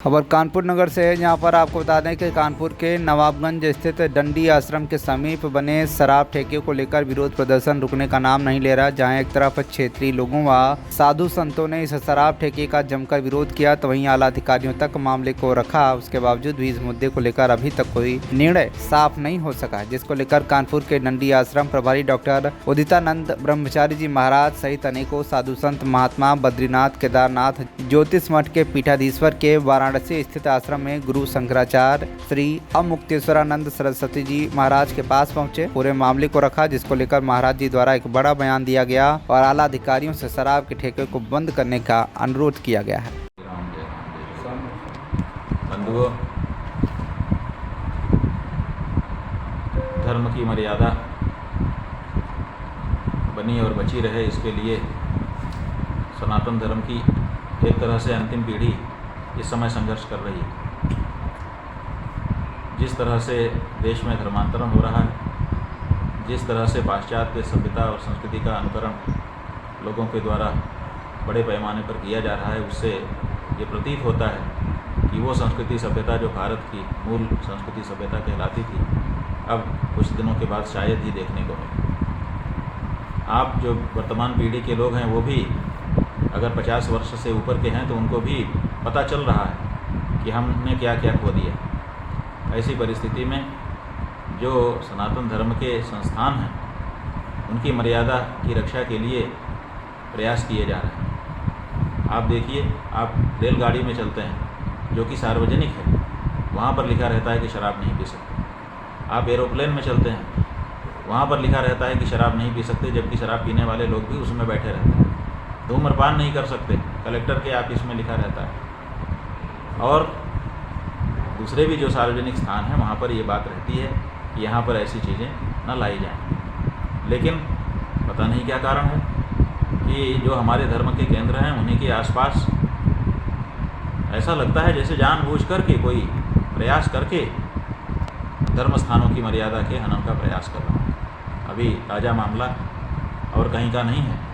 खबर कानपुर नगर से है, जहां पर आपको बता दें कि कानपुर के नवाबगंज स्थित डंडी आश्रम के समीप बने शराब ठेके को लेकर विरोध प्रदर्शन रुकने का नाम नहीं ले रहा। जहां एक तरफ क्षेत्रीय लोगों व साधु संतों ने इस शराब ठेके का जमकर विरोध किया, तो वहीं आला अधिकारियों तक मामले को रखा। उसके बावजूद भी इस मुद्दे को लेकर अभी तक कोई निर्णय साफ नहीं हो सका, जिसको लेकर कानपुर के डंडी आश्रम प्रभारी डॉक्टर उदितानंद ब्रह्मचारी जी महाराज सहित अनेकों साधु संत, महात्मा, बद्रीनाथ, केदारनाथ, ज्योतिष मठ के पीठाधीश्वर के वाराणसी स्थित आश्रम में गुरु शंकराचार्य श्री अमुक्तेश्वरानंद सरस्वती जी महाराज के पास पहुंचे। पूरे मामले को रखा, जिसको लेकर महाराज जी द्वारा एक बड़ा बयान दिया गया और आला अधिकारियों से शराब के ठेके को बंद करने का अनुरोध किया गया है। बंधुओं, धर्म की मर्यादा बनी और बची रहे, इसके लिए सनातन धर्म की एक तरह से अंतिम पीढ़ी इस समय संघर्ष कर रही है। जिस तरह से देश में धर्मांतरण हो रहा है, जिस तरह से पाश्चात्य सभ्यता और संस्कृति का अनुकरण लोगों के द्वारा बड़े पैमाने पर किया जा रहा है, उससे ये प्रतीत होता है कि वो संस्कृति सभ्यता जो भारत की मूल संस्कृति सभ्यता कहलाती थी, अब कुछ दिनों के बाद शायद ही देखने को मिले। आप जो वर्तमान पीढ़ी के लोग हैं, वो भी अगर 50 वर्ष से ऊपर के हैं तो उनको भी पता चल रहा है कि हमने क्या क्या खो दिया। ऐसी परिस्थिति में जो सनातन धर्म के संस्थान हैं, उनकी मर्यादा की रक्षा के लिए प्रयास किए जा रहे हैं। आप देखिए, आप रेलगाड़ी में चलते हैं जो कि सार्वजनिक है, वहाँ पर लिखा रहता है कि शराब नहीं पी सकते। आप एरोप्लेन में चलते हैं, वहाँ पर लिखा रहता है कि शराब नहीं पी सकते, जबकि शराब पीने वाले लोग भी उसमें बैठे रहते हैं। धूम्रपान नहीं कर सकते, कलेक्टर के ऑफिस में लिखा रहता है। और दूसरे भी जो सार्वजनिक स्थान हैं, वहाँ पर ये बात रहती है कि यहाँ पर ऐसी चीज़ें न लाई जाएं। लेकिन पता नहीं क्या कारण है कि जो हमारे धर्म के केंद्र हैं, उन्हीं के आसपास ऐसा लगता है जैसे जानबूझकर के कोई प्रयास करके धर्म स्थानों की मर्यादा के हनन का प्रयास कर रहा है। अभी ताज़ा मामला और कहीं का नहीं है।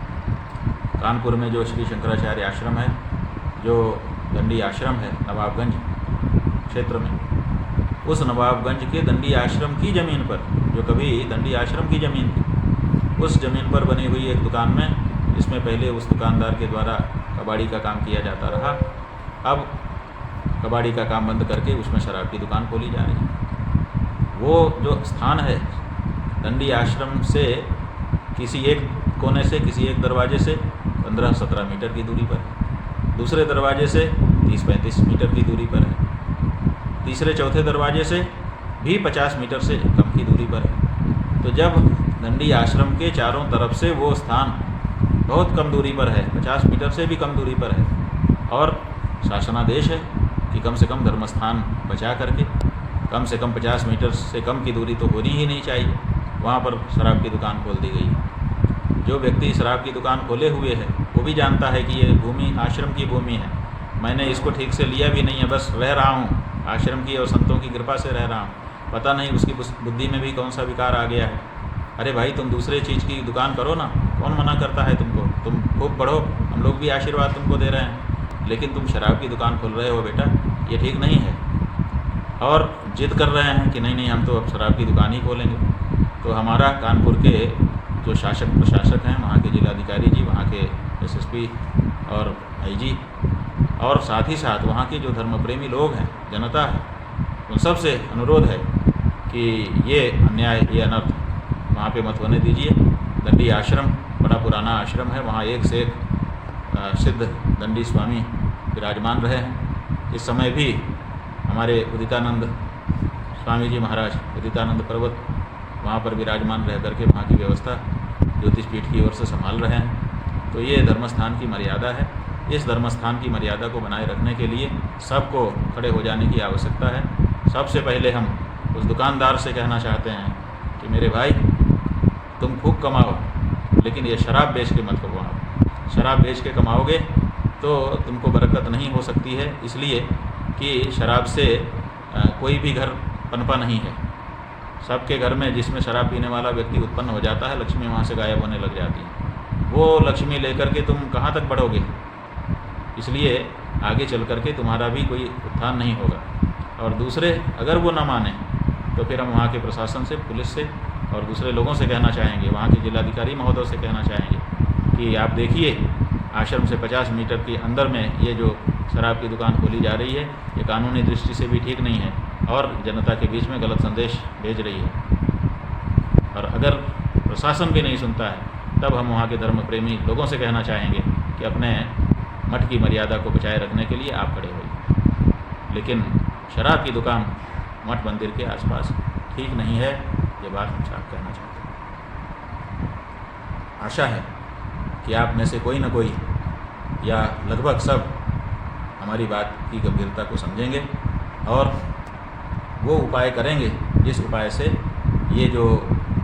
कानपुर में जो श्री शंकराचार्य आश्रम है, जो डंडी आश्रम है नवाबगंज क्षेत्र में, उस नवाबगंज के डंडी आश्रम की ज़मीन पर, जो कभी डंडी आश्रम की ज़मीन थी, उस ज़मीन पर बनी हुई एक दुकान में, इसमें पहले उस दुकानदार के द्वारा कबाड़ी का काम किया जाता रहा, अब कबाड़ी का काम बंद करके उसमें शराब की दुकान खोली जा रही है। वो जो स्थान है डंडी आश्रम से किसी एक कोने से, किसी एक दरवाजे से 15-17 मीटर की दूरी पर है, दूसरे दरवाजे से 30-35 मीटर की दूरी पर है, तीसरे चौथे दरवाजे से भी 50 मीटर से कम की दूरी पर है। तो जब डंडी आश्रम के चारों तरफ से वो स्थान बहुत कम दूरी पर है, 50 मीटर से भी कम दूरी पर है, और शासनादेश है कि कम से कम धर्मस्थान बचा करके कम से कम 50 मीटर से कम की दूरी तो होनी ही नहीं चाहिए, वहाँ पर शराब की दुकान खोल दी गई है। जो व्यक्ति शराब की दुकान खोले हुए है, वो भी जानता है कि ये भूमि आश्रम की भूमि है, मैंने इसको ठीक से लिया भी नहीं है, बस रह रहा हूँ, आश्रम की और संतों की कृपा से रह रहा हूँ। पता नहीं उसकी बुद्धि में भी कौन सा विकार आ गया है। अरे भाई, तुम दूसरे चीज़ की दुकान करो ना, कौन मना करता है तुमको, तुम खूब बढ़ो, हम लोग भी आशीर्वाद तुमको दे रहे हैं, लेकिन तुम शराब की दुकान खोल रहे हो बेटा, ये ठीक नहीं है। और जिद कर रहे हैं कि नहीं नहीं, हम तो अब शराब की दुकान ही खोलेंगे। तो हमारा कानपुर के जो शासक प्रशासक हैं, वहाँ के जिलाधिकारी जी, वहाँ के एसएसपी और आईजी, और साथ ही साथ वहाँ के जो धर्मप्रेमी लोग हैं, जनता है, उन सब से अनुरोध है कि ये अन्याय, ये अनर्थ वहाँ पे मत होने दीजिए। डंडी आश्रम बड़ा पुराना आश्रम है, वहाँ एक से एक सिद्ध डंडी स्वामी विराजमान रहे हैं। इस समय भी हमारे उदितानंद स्वामी जी महाराज उदितानंद पर्वत वहाँ पर विराजमान रह करके वहाँ की व्यवस्था ज्योतिष पीठ की ओर से संभाल रहे हैं। तो ये धर्मस्थान की मर्यादा है। इस धर्मस्थान की मर्यादा को बनाए रखने के लिए सबको खड़े हो जाने की आवश्यकता है। सबसे पहले हम उस दुकानदार से कहना चाहते हैं कि मेरे भाई, तुम खूब कमाओ, लेकिन ये शराब बेच के मत कमाओ। शराब बेच के कमाओगे तो तुमको बरकत नहीं हो सकती है, इसलिए कि शराब से कोई भी घर पनपा नहीं है। सबके घर में जिसमें शराब पीने वाला व्यक्ति उत्पन्न हो जाता है, लक्ष्मी वहाँ से गायब होने लग जाती है। वो लक्ष्मी लेकर के तुम कहाँ तक बढ़ोगे? इसलिए आगे चल कर के तुम्हारा भी कोई उत्थान नहीं होगा। और दूसरे अगर वो ना माने तो फिर हम वहाँ के प्रशासन से, पुलिस से और दूसरे लोगों से कहना चाहेंगे, वहाँ के जिलाधिकारी महोदय से कहना चाहेंगे कि आप देखिए आश्रम से 50 मीटर के अंदर में ये जो शराब की दुकान खोली जा रही है, ये कानूनी दृष्टि से भी ठीक नहीं है और जनता के बीच में गलत संदेश भेज रही है। और अगर प्रशासन भी नहीं सुनता है तब हम वहाँ के धर्म प्रेमी लोगों से कहना चाहेंगे कि अपने मठ की मर्यादा को बचाए रखने के लिए आप खड़े होइए। लेकिन शराब की दुकान मठ मंदिर के आसपास ठीक नहीं है, ये बात हम साफ कहना चाहते हैं। आशा है कि आप में से कोई न कोई या लगभग सब हमारी बात की गंभीरता को समझेंगे और वो उपाय करेंगे जिस उपाय से ये जो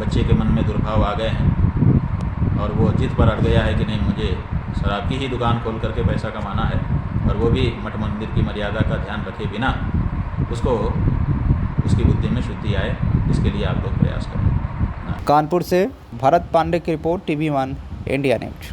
बच्चे के मन में दुर्भाव आ गए हैं और वो जिद पर अड़ गया है कि नहीं मुझे शराब की ही दुकान खोल करके पैसा कमाना है और वो भी मठ मंदिर की मर्यादा का ध्यान रखे बिना, उसको उसकी बुद्धि में शुद्धि आए, इसके लिए आप लोग प्रयास करें। कानपुर से भरत पांडे की रिपोर्ट, TV1 इंडिया न्यूज।